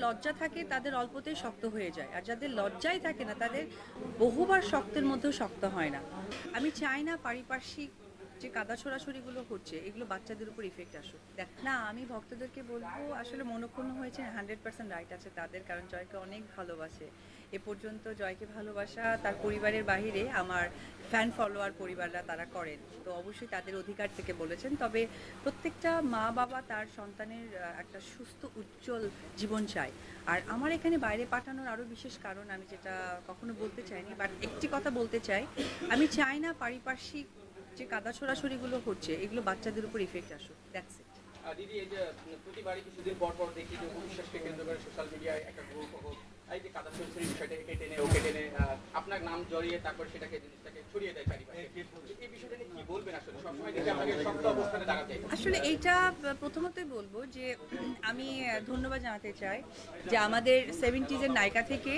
লজ্জা থাকে তাদের অল্পতেই শক্ত হয়ে যায়, আর যাদের লজ্জাই থাকে না তাদের বহুবার শক্তের মধ্যেও শক্ত হয় না। আমি চাই না পারিপার্শ্বিক যে কাদা ছোড়াছুড়িগুলো হচ্ছে এগুলো বাচ্চাদের উপর ইফেক্ট আসুক। দেখ না, আমি ভক্তদেরকে বলবো আসলে মনক্ষুণ্ণ হয়েছে, 100% রাইট আছে তাদের, কারণ জয়কে অনেক ভালোবাসে। এ পর্যন্ত জয়কে ভালোবাসা তার পরিবারের বাহিরে আমার ফ্যান ফলোয়ার পরিবাররা তারা করেন, তো অবশ্যই তাদের অধিকার থেকে বলেছেন। তবে প্রত্যেকটা মা বাবা তার সন্তানের একটা সুস্থ উজ্জ্বল জীবন চায়। আর আমার এখানে বাইরে পাঠানোর আরও বিশেষ কারণ আমি যেটা কখনো বলতে চাইনি, বাট একটি কথা বলতে চাই, আমি চাই না পারিপার্শ্বিক যে কাদা ছোড়াছুড়িগুলো হচ্ছে এগুলো বাচ্চাদের উপর ইফেক্ট আসুক, দ্যাটস ইট। দিদি, এই যে প্রতিবারই কিছুদিন পর পর দেখি যে বিশ্বাসকে কেন্দ্র করে সোশ্যাল মিডিয়ায় একটা গ্রুপ হোক, এই যে কাদা ছড়ি বিষয়টা একে টেনে ওকে টেনে আপনার নাম জড়িয়ে তারপর সেটাকে জিনিসটাকে ছড়িয়ে দেয় চারিপাশে, এই বিষয়টা নিয়ে কি বলবেন? আসলে সবসময় দেখি আপনাকে শক্ত অবস্থানে দাঁড়াতে। আসলে এইটা প্রথমতই বলবো যে আমি ধন্যবাদ জানাতে চাই যে আমাদের 70s নায়িকা থেকে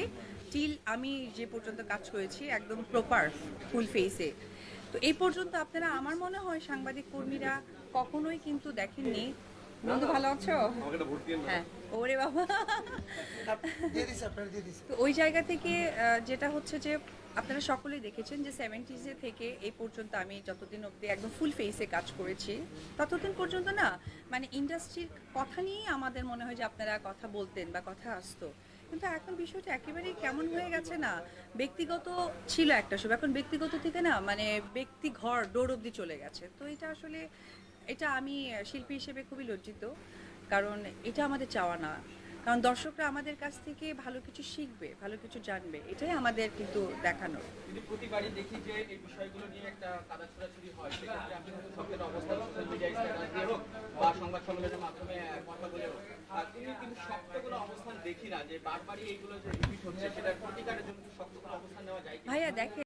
টিল আমি যে পর্যন্ত কাজ করেছি একদম প্রপার ফুল ফেসে, তো এই পর্যন্ত আপনারা আমার মনে হয় সাংবাদিক কর্মীরা কখনোই কিন্তু দেখেননি। বন্ধু ভালো আছো? হ্যাঁ, ওরে বাবা। তো ওই জায়গা থেকে যেটা হচ্ছে যে আপনারা সকলেই দেখেছেন যে 70s থেকে এই পর্যন্ত আমি যতদিন অবধি একদম ফুল ফেসে কাজ করেছি ততদিন পর্যন্ত না, মানে ইন্ডাস্ট্রির কথা নিয়েই আমাদের মনে হয় যে আপনারা কথা বলতেন বা কথা আসতো, কিন্তু এখন বিষয়টা একেবারেই কেমন হয়ে গেছে না, ব্যক্তিগত ছিল একটা সময়, এখন ব্যক্তিগত থেকে না মানে ব্যক্তি ঘর ডোর অবধি চলে গেছে। তো এটা আসলে এটা আমি শিল্পী হিসেবে খুবই লজ্জিত, কারণ এটা আমাদের চাওয়া না। কারণ দর্শকরা আমাদের কাছ থেকে ভালো কিছু শিখবে, ভালো কিছু জানবে, এটাই আমাদের কিন্তু দেখানো। কিন্তু প্রতিবারই দেখি যে এই বিষয়গুলো নিয়ে একটা কাদা ছোড়াছুড়ি হয়, সেক্ষেত্রে আপনি হয়তো শক্তের অবস্থা সোশ্যাল মিডিয়ায় স্ট্যাটাস দিয়ে হোক বা সংবাদ সম্মেলনের মাধ্যমে কথা বলে হোক, তুমি কিন্তু শক্ত কোনো অবস্থান দেখি না, যে বারবারই এইগুলো যে রিপিট হচ্ছে সেটার প্রতিকারের জন্য শক্ত কোনো অবস্থান নেওয়া যায় কি? ভাইয়া দেখে